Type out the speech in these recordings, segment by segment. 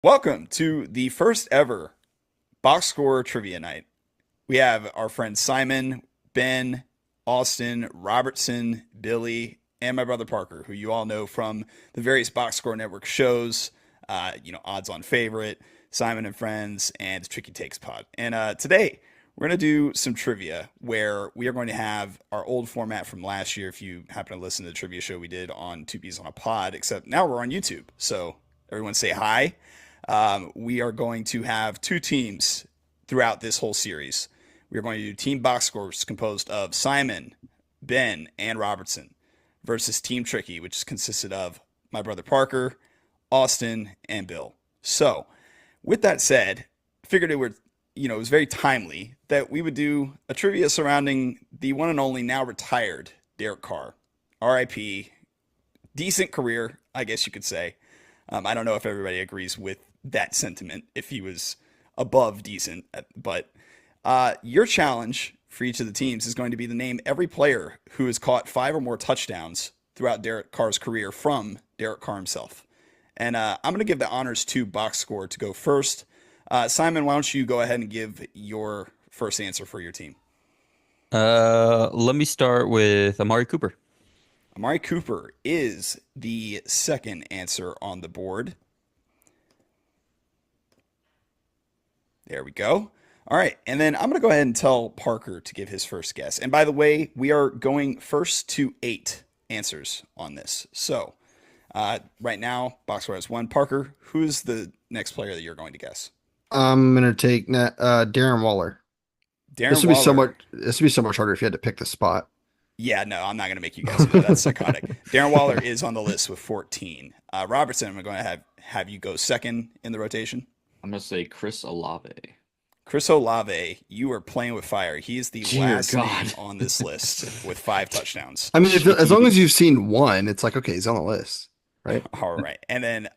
Welcome to the first ever box score trivia night. We have our friends Simon, Ben, Austin, Robertson, Billy, and my brother Parker, who you all know from the various Box Score Network shows, Odds on Favorite, Simon and Friends, and Tricky Takes Pod. And today we're going to do some trivia where we are going to have our old format from last year. If you happen to listen to the trivia show we did on Two Bees on a Pod, except now we're on YouTube. So everyone say hi. We are going to have two teams throughout this whole series. We are going to do team box scores composed of Simon, Ben, and Robertson versus Team Tricky, which is consisted of my brother Parker, Austin, and Bill. So, with that said, I figured it was very timely that we would do a trivia surrounding the one and only now retired Derek Carr, RIP, decent career, I guess you could say. I don't know if everybody agrees with that sentiment, if he was above decent, but your challenge for each of the teams is going to be to name every player who has caught 5 or more touchdowns throughout Derek Carr's career from Derek Carr himself. And I'm going to give the honors to Box Score to go first. Simon, why don't you go ahead and give your first answer for your team? Let me start with Amari Cooper. Amari Cooper is the second answer on the board. There we go. All right, and then I'm going to go ahead and tell Parker to give his first guess. And by the way, we are going first to 8 answers on this. So right now, Boxer has 1. Parker, who's the next player that you're going to guess? I'm gonna take Darren Waller. Darren Waller. This would be so much harder if you had to pick the spot. Yeah, no, I'm not going to make you guess it. That's psychotic. Darren Waller is on the list with 14. Robertson, I'm going to have you go second in the rotation. I'm gonna say Chris Olave. Chris Olave, you are playing with fire. He is the Dear last God. name on this list with 5 touchdowns. I mean, as long as you've seen one, it's like, okay, he's on the list, right? All right. And then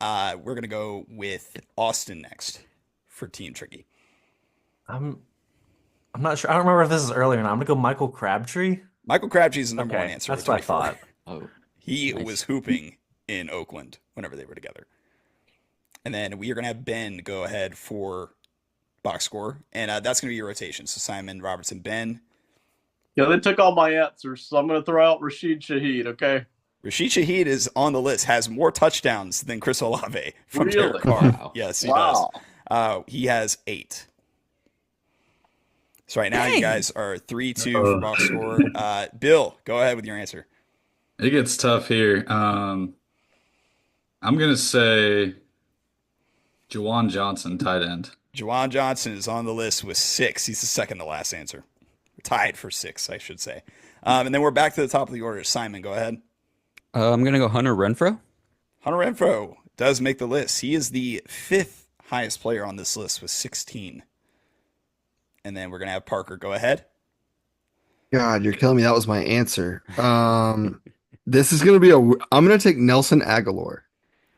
we're going to go with Austin next for Team Tricky. I'm not sure. I don't remember if this is earlier or not. I'm gonna go Michael Crabtree. Michael Crabtree is the number one Okay, answer. that's with what I 24. thought. Oh, He Nice. was hooping in Oakland whenever they were together. And then we are going to have Ben go ahead for box score. And that's going to be your rotation. So Simon, Robertson, Ben. Yeah, they took all my answers, so I'm going to throw out Rashid Shaheed, okay? Rashid Shaheed is on the list, has more touchdowns than Chris Olave from Really? Derek Carr. Wow. Yes, he Wow. does. He has 8. So right now you Dang. guys are 3-2 for box score. Bill, go ahead with your answer. It gets tough here. I'm gonna say Juwan Johnson, tight end. Juwan Johnson is on the list with 6. He's the second to last answer. Tied for 6, I should say. And then we're back to the top of the order. Simon, go ahead. I'm gonna go Hunter Renfro. Hunter Renfro does make the list. He is the 5th highest player on this list with 16. And then we're going to have Parker go ahead. God, you're killing me. That was my answer. This is gonna be I'm gonna take Nelson Aguilar.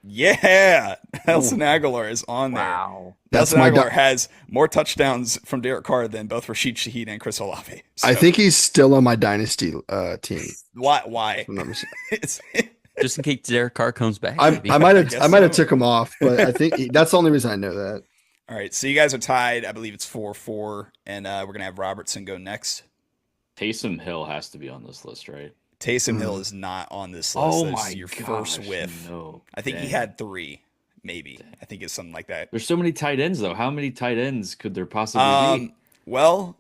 Yeah, Nelson Aguilar is on there. Wow. That's Nelson my Aguilar guy. has more touchdowns from Derek Carr than both Rashid Shaheed and Chris Olave. So, I think he's still on my dynasty team. why? Why? If I'm not mistaken. It's, Just in case Derek Carr comes back. I maybe. might have guess I might have so. took him off, but I think that's the only reason I know that. all right, so you guys are tied. I believe it's 4-4, and we're going to have Robertson go next. Taysom Hill has to be on this list, right? Taysom Hill Mhm. is not on this list. Oh That's my your gosh, first whiff. no. I think he Dang. had 3, maybe. I think it's something like that. There's so many tight ends though. How many tight ends could there possibly be? Well,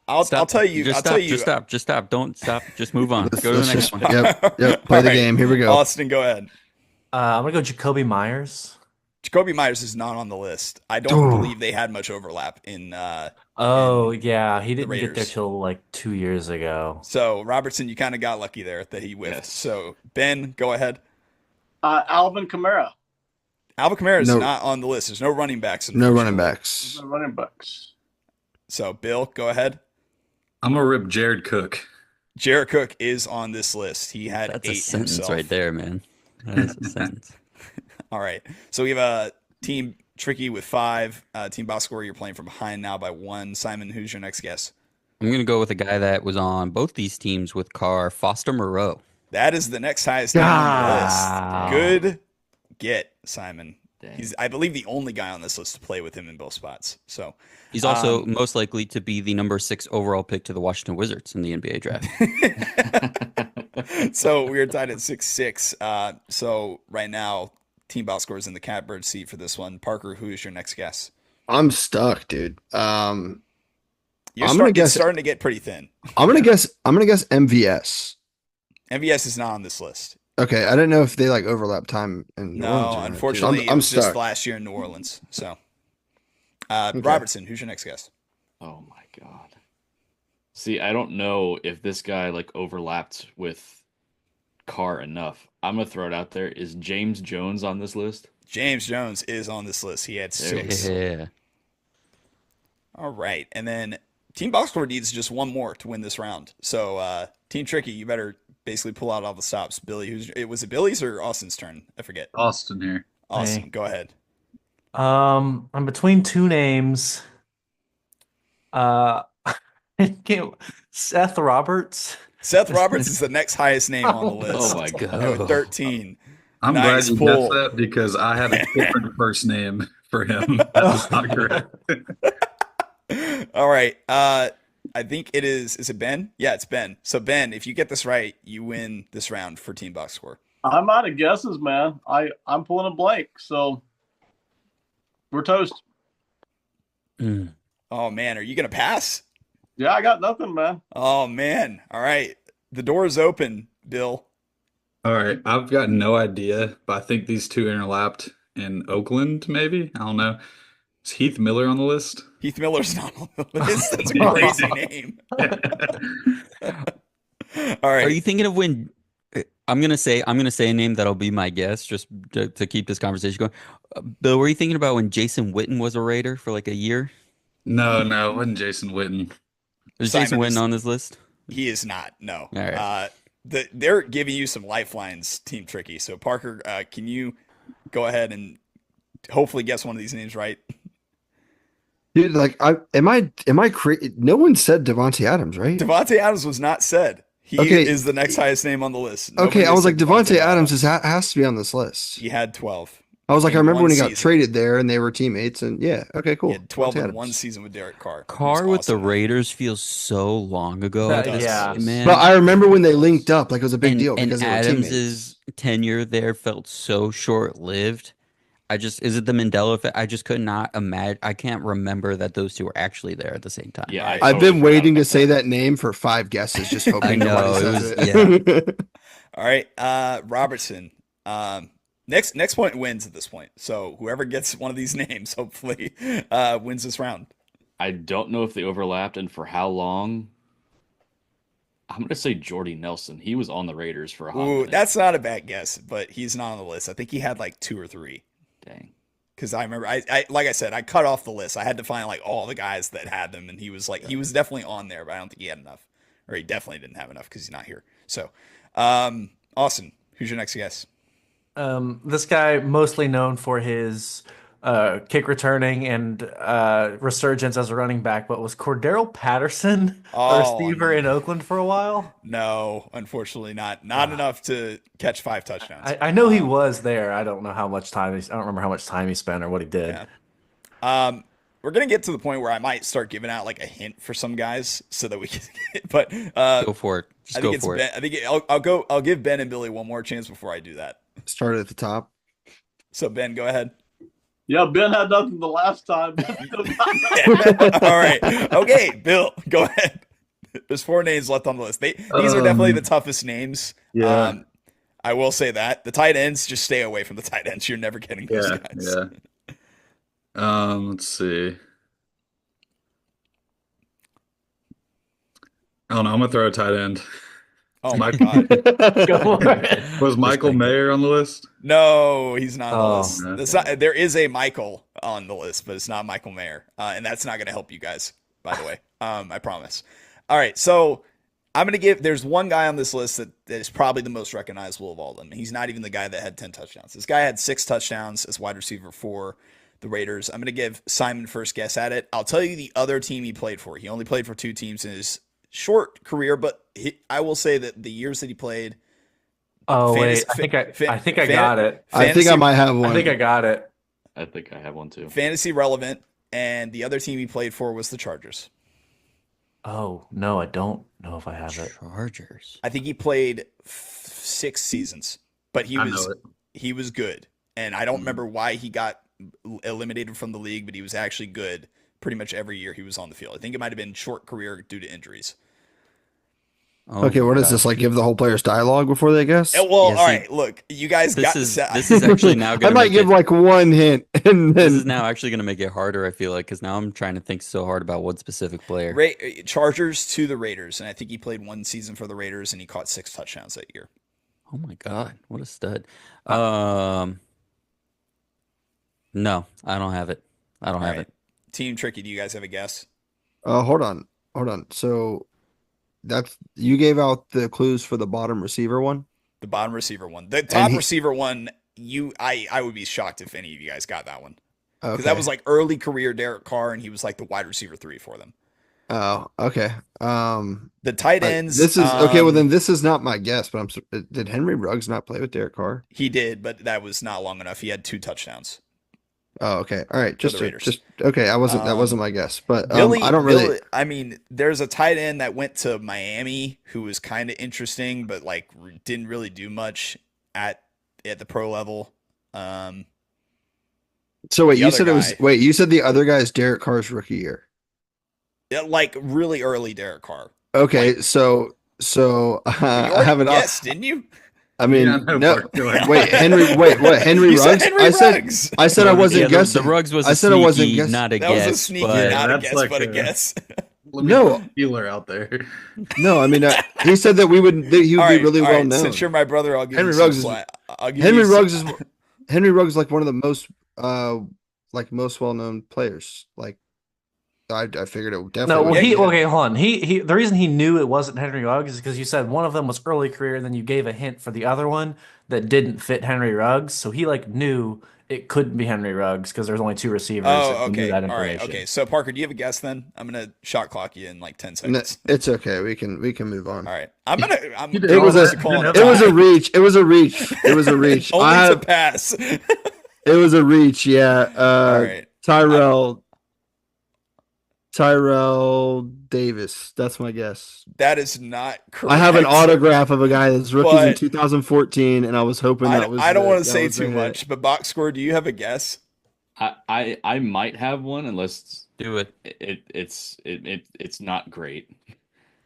I'll Stop. tell you. Just I'll stop. tell you. Just stop. Don't stop. Just move on. Let's- Go to the let's next just- one. Yep, play All the right. game. Here we go. Austin, go ahead. I'm gonna go Jacoby Myers. Jacoby Myers is not on the list. I don't Oh. believe they had much overlap in. Oh yeah, he didn't get there Raiders. till like 2 years ago. So Robertson, you kind of got lucky there that he whiffed. Yes. So Ben, go ahead. Alvin Kamara, Alvin Kamara is No. not on the list. There's no running backs. No running unfortunately. backs. the running backs. So Bill, go ahead. I'm gonna rip Jared Cook. Jared Cook is on this list. He had That's a 8 sentence himself. right there, man. That is a sentence. All right. So we have a team Tricky with 5. Team Box Score, you're playing from behind now by 1. Simon, who's your next guess? I'm gonna go with a guy that was on both these teams with Carr, Foster Moreau. That is the next highest name on the list. Good get, Simon. He's, I believe, the only guy on this list to play with him in both spots. So He's also most likely to be the number 6 overall pick to the Washington Wizards in the NBA draft. so we are tied at 6-6. So right now, Team Box Scores in the catbird seat for this one. Parker, who is your next guess? I'm stuck, dude. You're I'm gonna guess. it's starting to get pretty thin. I'm gonna guess MVS. MVS is not on this list. Okay, I didn't know if they like overlap time in New Orleans or No, not, unfortunately, dude. it I'm was just stuck. last year in New Orleans. So, Okay. Robertson, who's your next guess? Oh my god. See, I don't know if this guy like overlapped with Carr enough. I'm gonna throw it out there. Is James Jones on this list? James Jones is on this list. He had There we 6. Yeah. All right, and then Team Box Score needs just one more to win this round. So, Team Tricky, you better basically pull out all the stops. Billy, was it Billy's or Austin's turn? I forget. Austin here. Austin, Hey. go ahead. I'm between two names. Seth Roberts. Seth Roberts is the next highest name on the list. Oh my At god. 13. I'm Nice glad you pull. guessed that because I had a different first name for him. That's not correct. All right. I think it is. Is it Ben? Yeah, it's Ben. So Ben, if you get this right, you win this round for Team Box Score. I'm out of guesses, man. I'm pulling a blank, so we're toast. Mm. Oh man, are you gonna pass? Yeah, I got nothing, man. Oh man. All right. The door is open, Bill. All right, I've got no idea, but I think these two interlapped in Oakland, maybe. I don't know. Is Heath Miller on the list? Heath Miller's not on the list. That's a crazy name. All right. Are you thinking of when I'm gonna say a name that'll be my guess just to keep this conversation going. Bill, were you thinking about when Jason Witten was a Raider for like a year? No, it wasn't Jason Witten. Is Simon Jason is- Witten on this list? He is not. No. All right. They're giving you some lifelines, Team Tricky. So Parker, can you go ahead and hopefully guess one of these names right? Dude, like, no one said Devontae Adams, right? Devontae Adams was not said. He Okay. is the next highest name on the list. Okay, Nobody I was said like, Devontae Adams has to be on this list. He had 12. I was like, I in remember one when he got season. traded there and they were teammates, and yeah, okay, cool. He had 12 Devontae in Adams. one season with Derek Carr. He was Carr with the awesome. Raiders feels so long ago. That at this does. point, man. But I remember when they linked up, like it was a big and, deal and because they were teammates. Adams's tenure there felt so short lived. Is it the Mandela effect? I just could not imagine. I can't remember that those two were actually there at the same time. Yeah, I've I I've totally been forgot waiting to about say that. that name for 5 guesses, just hoping I know, nobody it says it. All right, Robertson. Next point wins at this point. So whoever gets one of these names, hopefully, wins this round. I don't know if they overlapped and for how long. I'm gonna say Jordy Nelson. He was on the Raiders for a hot Ooh, minute. that's not a bad guess, but he's not on the list. I think he had like 2 or 3. Dang. Because I remember, I like I said, I cut off the list. I had to find like all the guys that had them, and he was definitely on there, but I don't think he had enough, or he definitely didn't have enough because he's not here. So, Austin, who's your next guess? This guy mostly known for his kick returning and resurgence as a running back, but was Cordero Patterson a Oh, receiver in Oakland for a while? No, unfortunally not. Not enough to catch 5 touchdowns. I know he was there. I don't know how much time I don't remember how much time he spent or what he did. Yeah. We're gonna get to the point where I might start giving out like a hint for some guys so that we can. But Go for it. Just I go think it's for Ben. it. I think I'll give Ben and Billy one more chance before I do that. Started at the top. So Ben, go ahead. Yeah, Ben had nothing the last time. All right. Okay, Bill, go ahead. There's 4 names left on the list. These are definitely the toughest names. Yeah. I will say that. The tight ends, just stay away from the tight ends. You're never getting those guys. Let's see. I don't know. I'm gonna throw a tight end. Oh my God. Go for it. Was Michael Mayer on the list? No, he's not on the Oh. list. Okay. That's not, there is a Michael on the list, but it's not Michael Mayer. And that's not going to help you guys, by the way. I promise. All right. So I'm going to there's one guy on this list that is probably the most recognizable of all of them. He's not even the guy that had 10 touchdowns. This guy had 6 touchdowns as wide receiver for the Raiders. I'm going to give Simon first guess at it. I'll tell you the other team he played for. He only played for 2 teams in his short career, but I will say that the years that he played. Oh Fantasy- wait, I think I fa- think I fan- got it. I think I fantasy- might have one. I think I got it. I think I have one too. Fantasy relevant, and the other team he played for was the Chargers. Oh, no, I don't know if I have it. Chargers. I think he played 6 seasons, but I know it. he was good. And I don't remember why he got eliminated from the league, but he was actually good pretty much every year he was on the field. I think it might have been short career due to injuries. Oh Okay, my what is God. this? Like, give the whole players dialogue before they guess? Well, Yeah, all see, right, look, you guys This got is to this is actually now I gonna might make give it, like one hint, and this then is now actually gonna make it harder. I feel like because now I'm trying to think so hard about one specific player. Chargers to the Raiders, and I think he played 1 season for the Raiders, and he caught 6 touchdowns that year. Oh my God, what a stud! No, I don't have it. I don't All have right. it. Team Tricky, do you guys have a guess? hold on. So that's you gave out the clues for the bottom receiver one. The bottom receiver one. The top he- receiver one, I would be shocked if any of you guys got that one. Because Okay. that was like early career Derek Carr, and he was like the wide receiver 3 for them. Oh, okay. The tight ends. This is okay. Well, then this is not my guess, but did Henry Ruggs not play with Derek Carr? He did, but that was not long enough. He had 2 touchdowns. Oh, okay. All right. the Raiders. Okay. That wasn't my guess, but Billy, I don't really. I mean, there's a tight end that went to Miami who was kind of interesting, but like didn't really do much at the pro level. So wait, the you other said it was guy- wait, you said the other guy is Derek Carr's rookie year. Yeah, like really early Derek Carr. Okay, so You I already have an. guessed, didn't you? I mean, Yeah, I know, no. Mark, go ahead. Wait, Henry. Wait, what? Henry You Ruggs? said Henry Ruggs. I said I wasn't Yeah, guessing. The Ruggs was I a said I wasn't sneaky, guessing. not a That was a guess, sneaky, but not a that's guess, like but a a- guess. Let me No. put a feeler out there. No, I mean, he said that he would be really well known. Since you're my brother, I'll give Henry you some Ruggs is- slack. I'll give Henry you some- Ruggs is Henry Ruggs is like one of the most well known players. Like, I figured it definitely. No, well, would be him. okay, hold on. He the reason he knew it wasn't Henry Ruggs is because you said one of them was early career, and then you gave a hint for the other one that didn't fit Henry Ruggs. So he like knew it couldn't be Henry Ruggs because there's only 2 receivers. Oh, and he knew okay. that All right. information. Okay. So Parker, do you have a guess then? I'm gonna shot clock you in like 10 No, seconds. it's okay. We can move on. All right. I'm You did It was close a to calling it was a tie. reach. It was a reach. It was a reach. Only I to have, pass. it was a reach. Yeah. All right. Tyrell Davis. That's my guess. That is not correct. I have an autograph of a guy that's rookies in But- 2014, and I was hoping I that was. don't want to that say was too the hit. much, but box score, do you have a guess? I might have one unless do it. it's not great.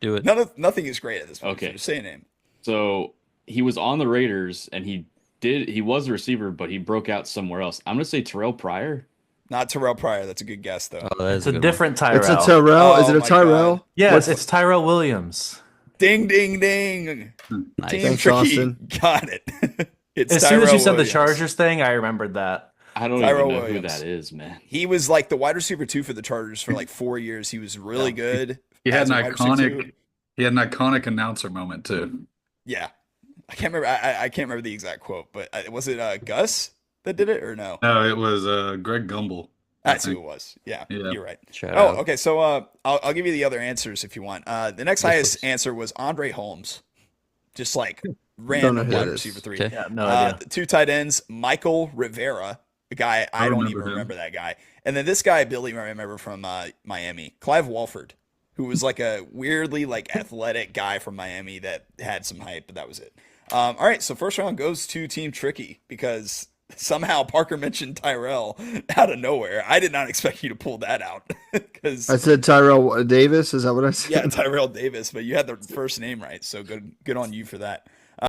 Do it. Nothing is great at this point. Okay. So just say a name. So he was on the Raiders and he was a receiver, but he broke out somewhere else. I'm gonna say Terrell Pryor. Not Terrell Pryor. That's a good guess though. Oh, that is It's a good one. different Tyrell. It's a Tyrell. Is Oh it a my Tyrell? God. Yes, What's- it's Tyrell Williams. Ding, ding, ding. Nice. Team Thanks, Tricky Austin. got it. It's As soon as you Tyrell said the Williams. Chargers thing, I remembered that. I don't Tyrell even know Williams. who that is, man. He was like the wide receiver 2 for the Chargers for like 4 years. He was really good. He had as an a wide receiver iconic. two. He had an iconic announcer moment too. Yeah, I can't remember. I can't remember the exact quote, but was it Gus that did it or no? No, it was Greg Gumbel. That's who think. it was. Yeah, Yeah. you're right. Shout Oh, out. okay. So I'll give you the other answers if you want. The next Yes, highest please. answer was Andre Holmes, just like know random who wide that is. receiver 3. Okay. Yeah, no idea. The 2 tight ends, Michael Rivera, a guy I don't even remember him. remember that guy, and then this guy Billy I remember from Miami, Clive Walford, who was like a weirdly like athletic guy from Miami that had some hype, but that was it. All right, so first round goes to Team Tricky because somehow Parker mentioned Tyrell out of nowhere. I did not expect you to pull that out because I said Tyrell Davis. Is that what I said? yeah, Tyrell Davis, but you had the first name right, so good on you for that.